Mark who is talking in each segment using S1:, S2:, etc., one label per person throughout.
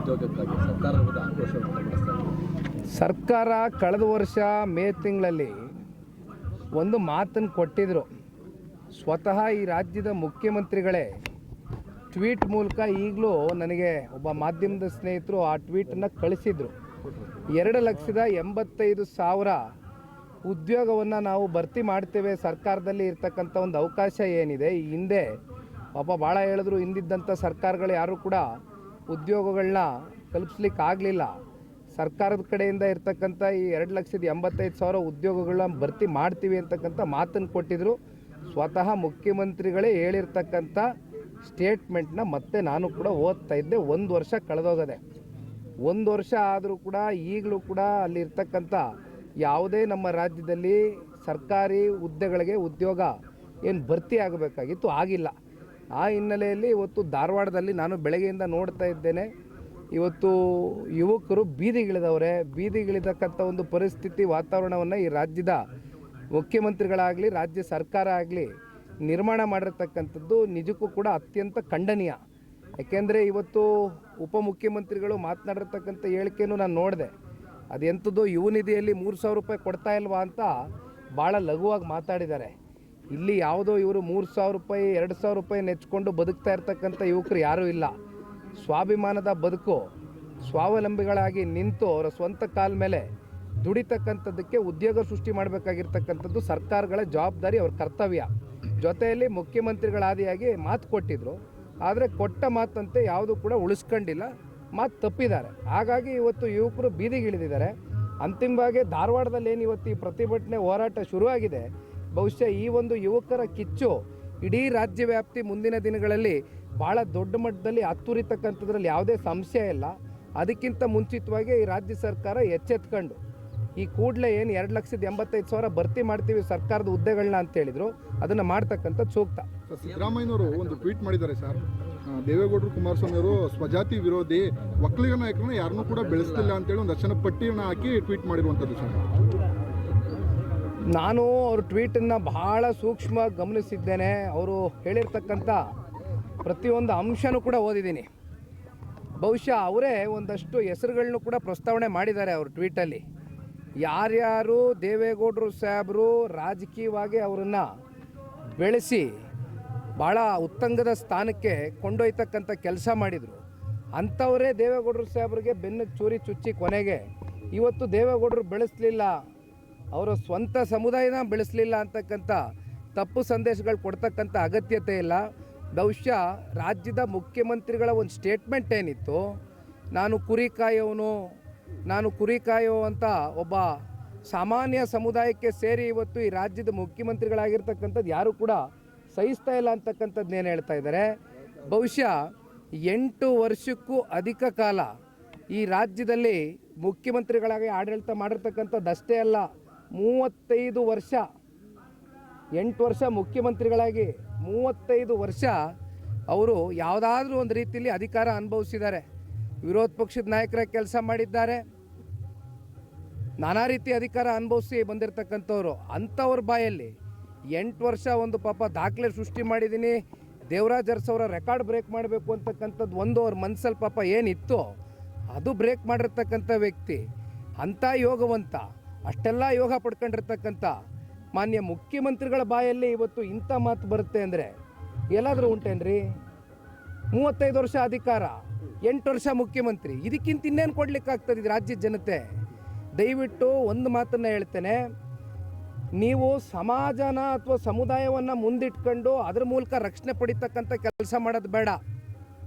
S1: ಉದ್ಯೋಗಕ್ಕಾಗಿ ಸರ್ಕಾರದ ವಿರುದ್ಧ ಆಕ್ರೋಶ ವ್ಯಕ್ತಪಡಿಸ್ತಾ ಇದೆ.
S2: ಸರ್ಕಾರ ಕಳೆದ ವರ್ಷ ಮೇ ತಿಂಗಳಲ್ಲಿ ಒಂದು ಮಾತನ್ನು ಕೊಟ್ಟಿದ್ದರು. ಸ್ವತಃ ಈ ರಾಜ್ಯದ ಮುಖ್ಯಮಂತ್ರಿಗಳೇ ಟ್ವೀಟ್ ಮೂಲಕ ಈಗಲೂ ನನಗೆ ಒಬ್ಬ ಮಾಧ್ಯಮದ ಸ್ನೇಹಿತರು ಆ ಟ್ವೀಟನ್ನು ಕಳಿಸಿದರು. 2,85,000 ಉದ್ಯೋಗವನ್ನು ನಾವು ಭರ್ತಿ ಮಾಡ್ತೇವೆ, ಸರ್ಕಾರದಲ್ಲಿ ಇರ್ತಕ್ಕಂಥ ಒಂದು ಅವಕಾಶ ಏನಿದೆ. ಈ ಹಿಂದೆ ಪಾಪ ಭಾಳ ಹೇಳಿದ್ರು, ಹಿಂದಿದ್ದಂಥ ಸರ್ಕಾರಗಳು ಯಾರೂ ಕೂಡ ಉದ್ಯೋಗಗಳನ್ನ ಕಲ್ಪಿಸ್ಲಿಕ್ಕೆ ಆಗಲಿಲ್ಲ. ಸರ್ಕಾರದ ಕಡೆಯಿಂದ ಇರ್ತಕ್ಕಂಥ ಈ 2,85,000 ಉದ್ಯೋಗಗಳನ್ನ ಭರ್ತಿ ಮಾಡ್ತೀವಿ ಅಂತಕ್ಕಂಥ ಮಾತನ್ನು ಕೊಟ್ಟಿದ್ದರು. ಸ್ವತಃ ಮುಖ್ಯಮಂತ್ರಿಗಳೇ ಹೇಳಿರ್ತಕ್ಕಂಥ ಸ್ಟೇಟ್ಮೆಂಟ್ನ ಮತ್ತೆ ನಾನು ಕೂಡ ಓದ್ತಾ ಇದ್ದೆ. 1 ವರ್ಷ ಕಳೆದೋಗದೆ. 1 ವರ್ಷ ಆದರೂ ಕೂಡ ಈಗಲೂ ಕೂಡ ಅಲ್ಲಿರ್ತಕ್ಕಂಥ ಯಾವುದೇ ನಮ್ಮ ರಾಜ್ಯದಲ್ಲಿ ಸರ್ಕಾರಿ ಹುದ್ದೆಗಳಿಗೆ ಉದ್ಯೋಗ ಏನು ಭರ್ತಿ ಆಗಬೇಕಾಗಿತ್ತು, ಆಗಿಲ್ಲ. ಆ ಹಿನ್ನೆಲೆಯಲ್ಲಿ ಇವತ್ತು ಧಾರವಾಡದಲ್ಲಿ ನಾನು ಬೆಳಗ್ಗೆಯಿಂದ ನೋಡ್ತಾ ಇದ್ದೇನೆ, ಇವತ್ತು ಯುವಕರು ಬೀದಿಗಿಳಿದವ್ರೆ. ಬೀದಿಗಿಳಿತಕ್ಕಂಥ ಒಂದು ಪರಿಸ್ಥಿತಿ, ವಾತಾವರಣವನ್ನು ಈ ರಾಜ್ಯದ ಮುಖ್ಯಮಂತ್ರಿಗಳಾಗಲಿ ರಾಜ್ಯ ಸರ್ಕಾರ ಆಗಲಿ ನಿರ್ಮಾಣ ಮಾಡಿರ್ತಕ್ಕಂಥದ್ದು ನಿಜಕ್ಕೂ ಕೂಡ ಅತ್ಯಂತ ಖಂಡನೀಯ. ಯಾಕೆಂದರೆ ಇವತ್ತು ಉಪಮುಖ್ಯಮಂತ್ರಿಗಳು ಮಾತನಾಡಿರ್ತಕ್ಕಂಥ ಹೇಳಿಕೆಯನ್ನು ನಾನು ನೋಡಿದೆ. ಅದೆಂಥದ್ದು ಯುವ ನಿಧಿಯಲ್ಲಿ 3,000 ರೂಪಾಯಿ ಕೊಡ್ತಾ ಇಲ್ವಾ ಅಂತ ಭಾಳ ಲಘುವಾಗಿ ಮಾತಾಡಿದ್ದಾರೆ. ಇಲ್ಲಿ ಯಾವುದೋ ಇವರು 3,000 ರೂಪಾಯಿ 2,000 ರೂಪಾಯಿ ನೆಚ್ಕೊಂಡು ಬದುಕ್ತಾ ಇರ್ತಕ್ಕಂಥ ಯುವಕರು ಯಾರೂ ಇಲ್ಲ. ಸ್ವಾಭಿಮಾನದ ಬದುಕು, ಸ್ವಾವಲಂಬಿಗಳಾಗಿ ನಿಂತು ಅವರ ಸ್ವಂತ ಕಾಲ ಮೇಲೆ ದುಡಿತಕ್ಕಂಥದ್ದಕ್ಕೆ ಉದ್ಯೋಗ ಸೃಷ್ಟಿ ಮಾಡಬೇಕಾಗಿರ್ತಕ್ಕಂಥದ್ದು ಸರ್ಕಾರಗಳ ಜವಾಬ್ದಾರಿ, ಅವ್ರ ಕರ್ತವ್ಯ. ಜೊತೆಯಲ್ಲಿ ಮುಖ್ಯಮಂತ್ರಿಗಳಾದಿಯಾಗಿ ಮಾತು ಕೊಟ್ಟಿದ್ದರು, ಆದರೆ ಕೊಟ್ಟ ಮಾತಂತೆ ಯಾವುದೂ ಕೂಡ ಉಳಿಸ್ಕೊಂಡಿಲ್ಲ, ಮಾತು ತಪ್ಪಿದ್ದಾರೆ. ಹಾಗಾಗಿ ಇವತ್ತು ಯುವಕರು ಬೀದಿಗಿಳಿದಿದ್ದಾರೆ. ಅಂತಿಮವಾಗಿ ಧಾರವಾಡದಲ್ಲಿ ಏನು ಇವತ್ತು ಈ ಪ್ರತಿಭಟನೆ ಹೋರಾಟ ಶುರುವಾಗಿದೆ, ಬಹುಶಃ ಈ ಒಂದು ಯುವಕರ ಕಿಚ್ಚು ಇಡೀ ರಾಜ್ಯ ವ್ಯಾಪ್ತಿ ಮುಂದಿನ ದಿನಗಳಲ್ಲಿ ಭಾಳ ದೊಡ್ಡ ಮಟ್ಟದಲ್ಲಿ ಹತ್ತುರಿತಕ್ಕಂಥದ್ರಲ್ಲಿ ಯಾವುದೇ ಸಂಶಯ ಇಲ್ಲ. ಅದಕ್ಕಿಂತ ಮುಂಚಿತವಾಗಿ ಈ ರಾಜ್ಯ ಸರ್ಕಾರ ಎಚ್ಚೆತ್ಕೊಂಡು ಈ ಕೂಡಲೇ ಏನು 2,85,000 ಭರ್ತಿ ಮಾಡ್ತೀವಿ ಸರ್ಕಾರದ ಹುದ್ದೆಗಳನ್ನ ಅಂತ ಹೇಳಿದ್ರು, ಅದನ್ನು ಮಾಡ್ತಕ್ಕಂಥದ್ದು ಸೂಕ್ತ.
S3: ಸಿದ್ದರಾಮಯ್ಯನವರು ಒಂದು ಟ್ವೀಟ್ ಮಾಡಿದ್ದಾರೆ ಸರ್, ದೇವೇಗೌಡರು ಕುಮಾರಸ್ವಾಮಿ ಅವರು ಸ್ವಜಾತಿ ವಿರೋಧಿ ಒಕ್ಕಲಿಗ ನಾಯಕರನ್ನ ಯಾರನ್ನೂ ಕೂಡ ಬೆಳೆಸ್ತಿಲ್ಲ ಅಂತೇಳಿ ಒಂದು ದರ್ಶನ ಪಟ್ಟಿಯನ್ನು ಹಾಕಿ ಟ್ವೀಟ್ ಮಾಡಿರುವಂಥದ್ದು ಸರ್.
S2: ನಾನು ಅವ್ರ ಟ್ವೀಟನ್ನು ಬಹಳ ಸೂಕ್ಷ್ಮ ಗಮನಿಸಿದ್ದೇನೆ. ಅವರು ಹೇಳಿರ್ತಕ್ಕಂಥ ಪ್ರತಿಯೊಂದು ಅಂಶನೂ ಕೂಡ ಓದಿದ್ದೀನಿ. ಬಹುಶಃ ಅವರೇ ಒಂದಷ್ಟು ಹೆಸರುಗಳನ್ನು ಕೂಡ ಪ್ರಸ್ತಾವನೆ ಮಾಡಿದ್ದಾರೆ ಅವ್ರ ಟ್ವೀಟಲ್ಲಿ. ಯಾರ್ಯಾರು ದೇವೇಗೌಡರು ಸಾಹೇಬರು ರಾಜಕೀಯವಾಗಿ ಅವರನ್ನು ಬೆಳೆಸಿ ಭಾಳ ಉತ್ತುಂಗದ ಸ್ಥಾನಕ್ಕೆ ಕೊಂಡೊಯ್ತಕ್ಕಂಥ ಕೆಲಸ ಮಾಡಿದರು, ಅಂಥವರೇ ದೇವೇಗೌಡರು ಸಾಹೇಬ್ರಿಗೆ ಬೆನ್ನಿಗೆ ಚೂರಿ ಚುಚ್ಚಿ ಕೊನೆಗೆ ಇವತ್ತು ದೇವೇಗೌಡರು ಬೆಳೆಸಲಿಲ್ಲ, ಅವರ ಸ್ವಂತ ಸಮುದಾಯನ ಬೆಳೆಸಲಿಲ್ಲ ಅಂತಕ್ಕಂಥ ತಪ್ಪು ಸಂದೇಶಗಳು ಕೊಡ್ತಕ್ಕಂಥ ಅಗತ್ಯತೆ ಇಲ್ಲ. ಬಹುಶಃ ರಾಜ್ಯದ ಮುಖ್ಯಮಂತ್ರಿಗಳ ಒಂದು ಸ್ಟೇಟ್ಮೆಂಟ್ ಏನಿತ್ತು, ನಾನು ಕುರಿ ಕಾಯುವಂಥ ಒಬ್ಬ ಸಾಮಾನ್ಯ ಸಮುದಾಯಕ್ಕೆ ಸೇರಿ ಇವತ್ತು ಈ ರಾಜ್ಯದ ಮುಖ್ಯಮಂತ್ರಿಗಳಾಗಿರ್ತಕ್ಕಂಥದ್ದು ಯಾರೂ ಕೂಡ ಸಹಿಸ್ತಾ ಇಲ್ಲ ಅಂತಕ್ಕಂಥದ್ದು ಏನು ಹೇಳ್ತಾ ಇದ್ದಾರೆ. ಬಹುಶಃ 8 ವರ್ಷಕ್ಕೂ ಅಧಿಕ ಕಾಲ ಈ ರಾಜ್ಯದಲ್ಲಿ ಮುಖ್ಯಮಂತ್ರಿಗಳಾಗಿ ಆಡಳಿತ ಮಾಡಿರ್ತಕ್ಕಂಥದ್ದು ಅಷ್ಟೇ ಅಲ್ಲ, 35 ವರ್ಷ, 8 ವರ್ಷ ಮುಖ್ಯಮಂತ್ರಿಗಳಾಗಿ 35 ವರ್ಷ ಅವರು ಯಾವುದಾದ್ರೂ ಒಂದು ರೀತಿಯಲ್ಲಿ ಅಧಿಕಾರ ಅನುಭವಿಸಿದ್ದಾರೆ. ವಿರೋಧ ಪಕ್ಷದ ನಾಯಕರ ಕೆಲಸ ಮಾಡಿದ್ದಾರೆ, ನಾನಾ ರೀತಿ ಅಧಿಕಾರ ಅನುಭವಿಸಿ ಬಂದಿರತಕ್ಕಂಥವ್ರು. ಅಂಥವ್ರ ಬಾಯಲ್ಲಿ 8 ವರ್ಷ ಒಂದು ಪಾಪ ದಾಖಲೆ ಸೃಷ್ಟಿ ಮಾಡಿದ್ದೀನಿ, ದೇವರಾಜ್ ಅರಸು ಅವರ ರೆಕಾರ್ಡ್ ಬ್ರೇಕ್ ಮಾಡಬೇಕು ಅಂತಕ್ಕಂಥದ್ದು ಒಂದು ಅವ್ರ ಮನಸ್ಸಲ್ಲಿ ಪಾಪ ಏನಿತ್ತು ಅದು ಬ್ರೇಕ್ ಮಾಡಿರ್ತಕ್ಕಂಥ ವ್ಯಕ್ತಿ, ಅಂಥ ಯೋಗವಂತ, ಅಷ್ಟೆಲ್ಲ ಯೋಗ ಪಡ್ಕೊಂಡಿರ್ತಕ್ಕಂಥ ಮಾನ್ಯ ಮುಖ್ಯಮಂತ್ರಿಗಳ ಬಾಯಲ್ಲಿ ಇವತ್ತು ಇಂಥ ಮಾತು ಬರುತ್ತೆ ಅಂದರೆ ಎಲ್ಲಾದರೂ ಉಂಟೇನ್ರಿ? 35 ವರ್ಷ ಅಧಿಕಾರ, 8 ವರ್ಷ ಮುಖ್ಯಮಂತ್ರಿ, ಇದಕ್ಕಿಂತ ಇನ್ನೇನು ಕೊಡ್ಲಿಕ್ಕಾಗ್ತದೆ ಇದು ರಾಜ್ಯದ ಜನತೆ? ದಯವಿಟ್ಟು ಒಂದು ಮಾತನ್ನು ಹೇಳ್ತೇನೆ, ನೀವು ಸಮಾಜನ ಅಥವಾ ಸಮುದಾಯವನ್ನು ಮುಂದಿಟ್ಕೊಂಡು ಅದರ ಮೂಲಕ ರಕ್ಷಣೆ ಪಡಿತಕ್ಕಂಥ ಕೆಲಸ ಮಾಡೋದು ಬೇಡ.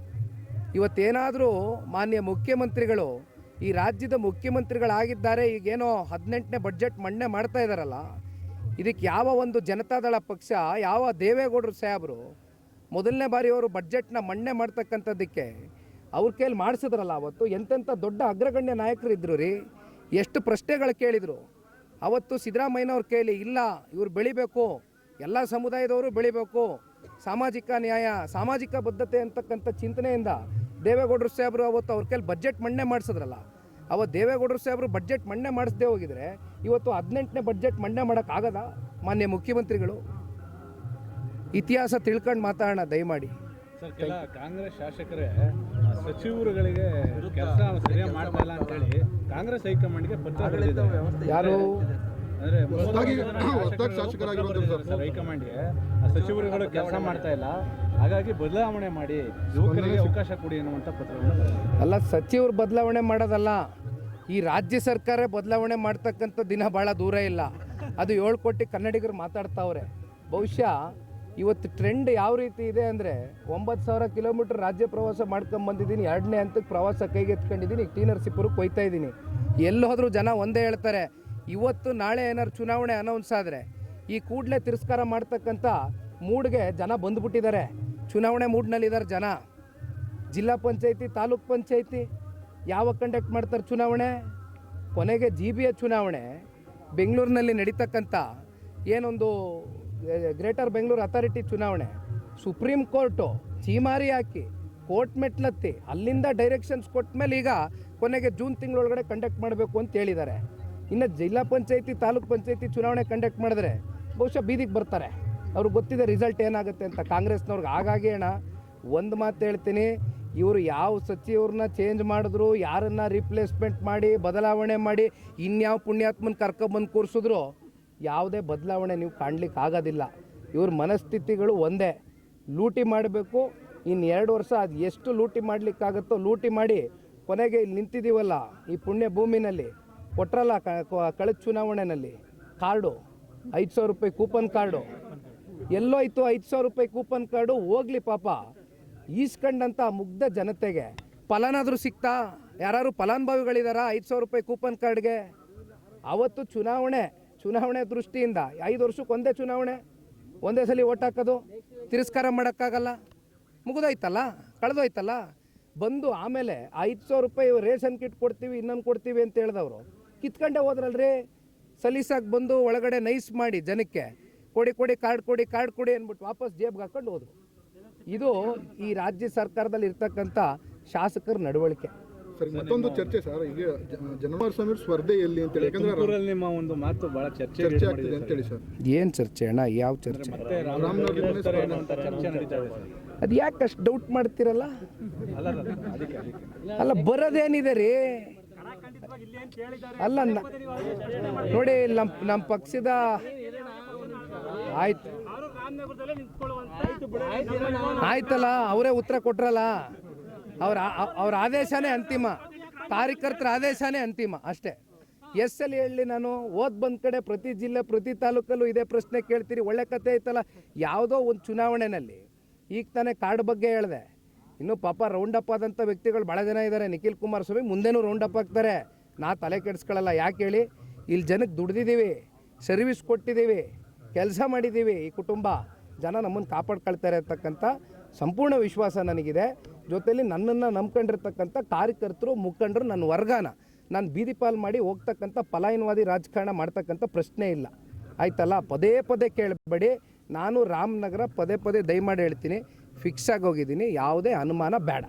S2: ಇವತ್ತೇನಾದರೂ ಮಾನ್ಯ ಮುಖ್ಯಮಂತ್ರಿಗಳು ಈ ರಾಜ್ಯದ ಮುಖ್ಯಮಂತ್ರಿಗಳಾಗಿದ್ದಾರೆ, ಈಗೇನೋ 18ನೇ ಬಡ್ಜೆಟ್ ಮಂಡನೆ ಮಾಡ್ತಾ ಇದ್ದಾರಲ್ಲ, ಇದಕ್ಕೆ ಯಾವ ಒಂದು ಜನತಾದಳ ಪಕ್ಷ, ಯಾವ ದೇವೇಗೌಡರು ಸಾಹೇಬರು ಮೊದಲನೇ ಬಾರಿ ಅವರು ಬಡ್ಜೆಟ್ನ ಮಂಡನೆ ಮಾಡ್ತಕ್ಕಂಥದ್ದಕ್ಕೆ ಅವ್ರ ಕೈಲಿ ಮಾಡಿಸಿದ್ರಲ್ಲ, ಅವತ್ತು ಎಂತೆಂಥ ದೊಡ್ಡ ಅಗ್ರಗಣ್ಯ ನಾಯಕರು ಇದ್ರು ರೀ, ಎಷ್ಟು ಪ್ರಶ್ನೆಗಳು ಕೇಳಿದರು. ಅವತ್ತು ಸಿದ್ದರಾಮಯ್ಯನವ್ರ ಕೈಲಿ ಇಲ್ಲ, ಇವರು ಬೆಳಿಬೇಕು, ಎಲ್ಲ ಸಮುದಾಯದವರು ಬೆಳಿಬೇಕು, ಸಾಮಾಜಿಕ ನ್ಯಾಯ, ಸಾಮಾಜಿಕ ಬದ್ಧತೆ ಅಂತಕ್ಕಂಥ ಚಿಂತನೆಯಿಂದ ದೇವೇಗೌಡರು ಸಾಹೇಬರು ಅವತ್ತು ಅವ್ರ ಕೈಲಿ ಬಡ್ಜೆಟ್ ಮಂಡನೆ ಮಾಡಿಸಿದ್ರಲ್ಲ, ಅವತ್ತು ದೇವೇಗೌಡರು ಸಾಹೇಬರು ಬಡ್ಜೆಟ್ ಮಂಡನೆ ಮಾಡಿಸದೇ ಹೋಗಿದ್ರೆ ಇವತ್ತು 18ನೇ ಬಡ್ಜೆಟ್ ಮಂಡನೆ ಮಾಡೋಕ್ಕಾಗದ ಮಾನ್ಯ ಮುಖ್ಯಮಂತ್ರಿಗಳು? ಇತಿಹಾಸ ತಿಳ್ಕೊಂಡು ಮಾತಾಡೋಣ ದಯಮಾಡಿ.
S1: ಸರ್, ಕೆಲ ಕಾಂಗ್ರೆಸ್ ಶಾಸಕರೇ ಸಚಿವರುಗಳಿಗೆ ಕೆಲಸ ಮಾಡ್ತಾ ಇಲ್ಲ ಅಂತೇಳಿ ಕಾಂಗ್ರೆಸ್ ಹೈಕಮಾಂಡ್ಗೆ ಪತ್ರ ಬರೆದಿದ್ದಾರೆ.
S2: ಯಾರು
S1: ಅಂದ್ರೆ
S3: ಹೊಸದಾಗಿ ಶಾಸಕರಾಗಿರುವಂಥದ್ದು
S1: ಸರ್ ಹೈಕಮಾಂಡ್ಗೆ ಸಚಿವರುಗಳು ಕೆಲಸ ಮಾಡ್ತಾ ಇಲ್ಲ, ಹಾಗಾಗಿ ಬದಲಾವಣೆ ಮಾಡಿ ಯುವಕರಿಗೆ ಅವಕಾಶ ಕೊಡಿ ಅನ್ನುವಂಥ ಪತ್ರವನ್ನು ಬರೆದಿದ್ದಾರೆ.
S2: ಅಲ್ಲ, ಸಚಿವರು ಬದಲಾವಣೆ ಮಾಡೋದಲ್ಲ, ಈ ರಾಜ್ಯ ಸರ್ಕಾರ ಬದಲಾವಣೆ ಮಾಡ್ತಕ್ಕಂಥ ದಿನ ಭಾಳ ದೂರ ಇಲ್ಲ. ಅದು 7 ಕೋಟಿ ಕನ್ನಡಿಗರು ಮಾತಾಡ್ತಾವ್ರೆ. ಬಹುಶಃ ಇವತ್ತು ಟ್ರೆಂಡ್ ಯಾವ ರೀತಿ ಇದೆ ಅಂದರೆ 9,000 ಕಿಲೋಮೀಟ್ರ್ ರಾಜ್ಯ ಪ್ರವಾಸ ಮಾಡ್ಕೊಂಬಂದಿದ್ದೀನಿ, 2ನೇ ಹಂತಕ್ಕೆ ಪ್ರವಾಸ ಕೈಗೆತ್ಕೊಂಡಿದ್ದೀನಿ, ಈಗ ಟಿ ನರಸೀಪುರಕ್ಕೆ ಹೋಯ್ತಾ ಇದ್ದೀನಿ. ಎಲ್ಲಿ ಹೋದರೂ ಜನ ಒಂದೇ ಹೇಳ್ತಾರೆ, ಇವತ್ತು ನಾಳೆ ಏನಾದ್ರು ಚುನಾವಣೆ ಅನೌನ್ಸ್ ಆದರೆ ಈ ಕೂಡಲೇ ತಿರಸ್ಕಾರ ಮಾಡ್ತಕ್ಕಂಥ ಮೂಡ್ಗೆ ಜನ ಬಂದುಬಿಟ್ಟಿದ್ದಾರೆ. ಚುನಾವಣೆ ಮೂಡ್ನಲ್ಲಿದ್ದಾರೆ ಜನ. ಜಿಲ್ಲಾ ಪಂಚಾಯತಿ, ತಾಲೂಕ್ ಪಂಚಾಯತಿ ಯಾವಾಗ ಕಂಡಕ್ಟ್ ಮಾಡ್ತಾರೆ ಚುನಾವಣೆ? ಕೊನೆಗೆ GBA ಚುನಾವಣೆ ಬೆಂಗಳೂರಿನಲ್ಲಿ ನಡೀತಕ್ಕಂಥ ಏನೊಂದು ಗ್ರೇಟರ್ ಬೆಂಗಳೂರು ಅಥಾರಿಟಿ ಚುನಾವಣೆ, ಸುಪ್ರೀಂ ಕೋರ್ಟು ಚೀಮಾರಿ ಹಾಕಿ ಕೋರ್ಟ್ ಮೆಟ್ಲತ್ತಿ ಅಲ್ಲಿಂದ ಡೈರೆಕ್ಷನ್ಸ್ ಕೊಟ್ಟ ಮೇಲೆ ಈಗ ಕೊನೆಗೆ ಜೂನ್ ತಿಂಗಳೊಳಗಡೆ ಕಂಡಕ್ಟ್ ಮಾಡಬೇಕು ಅಂತ ಹೇಳಿದ್ದಾರೆ. ಇನ್ನು ಜಿಲ್ಲಾ ಪಂಚಾಯತಿ, ತಾಲೂಕ್ ಪಂಚಾಯತಿ ಚುನಾವಣೆ ಕಂಡಕ್ಟ್ ಮಾಡಿದ್ರೆ ಬಹುಶಃ ಬೀದಿಗೆ ಬರ್ತಾರೆ. ಅವ್ರಿಗೆ ಗೊತ್ತಿದೆ ರಿಸಲ್ಟ್ ಏನಾಗುತ್ತೆ ಅಂತ ಕಾಂಗ್ರೆಸ್ನವ್ರಿಗೆ. ಹಾಗಾಗಿ ಅಣ್ಣ ಒಂದು ಮಾತು ಹೇಳ್ತೀನಿ, ಇವರು ಯಾವ ಸಚಿವರನ್ನ ಚೇಂಜ್ ಮಾಡಿದ್ರು, ಯಾರನ್ನ ರಿಪ್ಲೇಸ್ಮೆಂಟ್ ಮಾಡಿ ಬದಲಾವಣೆ ಮಾಡಿ ಇನ್ಯಾವ ಪುಣ್ಯಾತ್ಮನ ಕರ್ಕೊಬಂದು ಕೂರಿಸಿದ್ರು ಯಾವುದೇ ಬದಲಾವಣೆ ನೀವು ಕಾಣಲಿಕ್ಕೆ ಆಗೋದಿಲ್ಲ. ಇವ್ರ ಮನಸ್ಥಿತಿಗಳು ಒಂದೇ, ಲೂಟಿ ಮಾಡಬೇಕು. ಇನ್ನು 2 ವರ್ಷ ಅದು ಎಷ್ಟು ಲೂಟಿ ಮಾಡಲಿಕ್ಕಾಗುತ್ತೋ ಲೂಟಿ ಮಾಡಿ ಕೊನೆಗೆ ಇಲ್ಲಿ ನಿಂತಿದ್ದೀವಲ್ಲ ಈ ಪುಣ್ಯ ಭೂಮಿನಲ್ಲಿ, ಕೊಟ್ರಲ್ಲ ಕಳೆದ ಚುನಾವಣೆಯಲ್ಲಿ ಕಾರ್ಡು 5,000 ರೂಪಾಯಿ ಕೂಪನ್ ಕಾರ್ಡು ಎಲ್ಲೋಯ್ತು? 5,000 ರೂಪಾಯಿ ಕೂಪನ್ ಕಾರ್ಡು ಹೋಗ್ಲಿ ಪಾಪ, ಈಸ್ಕೊಂಡಂಥ ಮುಗ್ಧ ಜನತೆಗೆ ಫಲಾನಾದರೂ ಸಿಗ್ತಾ? ಯಾರು ಫಲಾನುಭವಿಗಳಿದಾರ 5,000 ರೂಪಾಯಿ ಕೂಪನ್ ಕಾರ್ಡ್ಗೆ? ಅವತ್ತು ಚುನಾವಣೆ ದೃಷ್ಟಿಯಿಂದ 5 ವರ್ಷಕ್ಕೆ ಒಂದೇ ಚುನಾವಣೆ, ಒಂದೇ ಸಲ ಓಟ್ ಹಾಕೋದು, ತಿರಸ್ಕಾರ ಮಾಡೋಕ್ಕಾಗಲ್ಲ, ಮುಗಿದೋಯ್ತಲ್ಲ, ಕಳೆದೋಯ್ತಲ್ಲ. ಬಂದು ಆಮೇಲೆ 5,000 ರೂಪಾಯಿ ರೇಷನ್ ಕಿಟ್ ಕೊಡ್ತೀವಿ, ಇನ್ನೊಂದು ಕೊಡ್ತೀವಿ ಅಂತ ಹೇಳಿದವರು ಕಿತ್ಕೊಂಡೇ ಹೋದ್ರಲ್ರಿ. ಸಲೀಸಾಗಿ ಬಂದು ಒಳಗಡೆ ನೈಸ್ ಮಾಡಿ ಜನಕ್ಕೆ ಕೊಡಿ ಕಾರ್ಡ್ ಕೊಡಿ ಅಂದ್ಬಿಟ್ಟು ವಾಪಸ್ ಜೇಬ್ಗೆ ಹಾಕೊಂಡು ಹೋದ್ರು. ಇದು ಈ ರಾಜ್ಯ ಸರ್ಕಾರದಲ್ಲಿ ಇರ್ತಕ್ಕಂಥ ಶಾಸಕರ ನಡವಳಿಕೆ.
S3: ಸರಿ, ಮತ್ತೊಂದು ಚರ್ಚೆ ಸರ್, ಈಗ ಕುಮಾರಸ್ವಾಮಿ ಸ್ಪರ್ಧೆ ಎಲ್ಲಿ ಅಂತೇಳಿ, ಯಾಕಂದ್ರೆ
S1: ನಿಮ್ಮ ಒಂದು ಮಾತು ಬಹಳ ಚರ್ಚೆ
S3: ಆಗ್ತಿದೆ ಅಂತೇಳಿ ಸರ್.
S2: ಏನು ಚರ್ಚೆ ಅಣ್ಣ? ಯಾವ ಚರ್ಚೆ?
S1: ಚರ್ಚೆ ನಡೀತಾ ಇದೆ ಸರ್.
S2: ಅದು ಯಾಕೆ ಅಷ್ಟು ಡೌಟ್ ಮಾಡ್ತೀರಲ್ಲ? ಅಲ್ಲ, ಬರೋದೇನಿದೆ ರೀ? ಅಲ್ಲ ನೋಡಿ, ನಮ್ಮ ಪಕ್ಷದ ಆಯ್ತಲ್ಲ, ಅವರೇ ಉತ್ತರ ಕೊಟ್ರಲ್ಲ. ಅವ್ರ ಆದೇಶನೇ ಅಂತಿಮ, ಕಾರ್ಯಕರ್ತರ ಆದೇಶನೇ ಅಂತಿಮ ಅಷ್ಟೇ. ಎಲ್ಲಿ ಹೇಳಿ ನಾನು? ಬಂದ ಕಡೆ ಪ್ರತಿ ಜಿಲ್ಲೆ ಪ್ರತಿ ತಾಲೂಕಲ್ಲೂ ಇದೇ ಪ್ರಶ್ನೆ ಕೇಳ್ತೀರಿ. ಒಳ್ಳೆ ಕತೆ ಐತಲ್ಲ. ಯಾವುದೋ ಒಂದು ಚುನಾವಣೆಯಲ್ಲಿ ಈಗ ತಾನೇ ಕಾರ್ಡ್ ಬಗ್ಗೆ ಹೇಳಿದೆ, ಇನ್ನು ಪಾಪ ರೌಂಡ್ ಅಪ್ ಆದಂಥ ವ್ಯಕ್ತಿಗಳು ಭಾಳ ಜನ ಇದ್ದಾರೆ. ನಿಖಿಲ್ ಕುಮಾರಸ್ವಾಮಿ ಮುಂದೆನೂ ರೌಂಡ್ ಅಪ್ ಆಗ್ತಾರೆ, ನಾ ತಲೆ ಕೆಡಿಸ್ಕೊಳ್ಳಲ್ಲ. ಯಾಕೆ ಹೇಳಿ? ಇಲ್ಲಿ ಜನಕ್ಕೆ ದುಡ್ದಿದ್ದೀವಿ, ಸರ್ವಿಸ್ ಕೊಟ್ಟಿದ್ದೀವಿ, ಕೆಲಸ ಮಾಡಿದ್ದೀವಿ. ಈ ಕುಟುಂಬ ಜನ ನಮ್ಮನ್ನು ಕಾಪಾಡ್ಕೊಳ್ತಾರೆ ಅಂತಕ್ಕಂಥ ಸಂಪೂರ್ಣ ವಿಶ್ವಾಸ ನನಗಿದೆ. ಜೊತೆಯಲ್ಲಿ ನನ್ನನ್ನು ನಂಬ್ಕೊಂಡಿರ್ತಕ್ಕಂಥ ಕಾರ್ಯಕರ್ತರು, ಮುಖಂಡರು, ನನ್ನ ವರ್ಗನ ನಾನು ಬೀದಿ ಪಾಲು ಮಾಡಿ ಹೋಗ್ತಕ್ಕಂಥ ಪಲಾಯನವಾದಿ ರಾಜಕಾರಣ ಮಾಡ್ತಕ್ಕಂಥ ಪ್ರಶ್ನೆ ಇಲ್ಲ. ಆಯ್ತಲ್ಲ? ಪದೇ ಕೇಳಬೇಡಿ. ನಾನು ರಾಮನಗರ ಪದೇ ದಯಮಾಡಿ ಹೇಳ್ತೀನಿ, ಫಿಕ್ಸ್ ಆಗಿ ಹೋಗಿದ್ದೀನಿ, ಯಾವುದೇ ಅನುಮಾನ ಬೇಡ.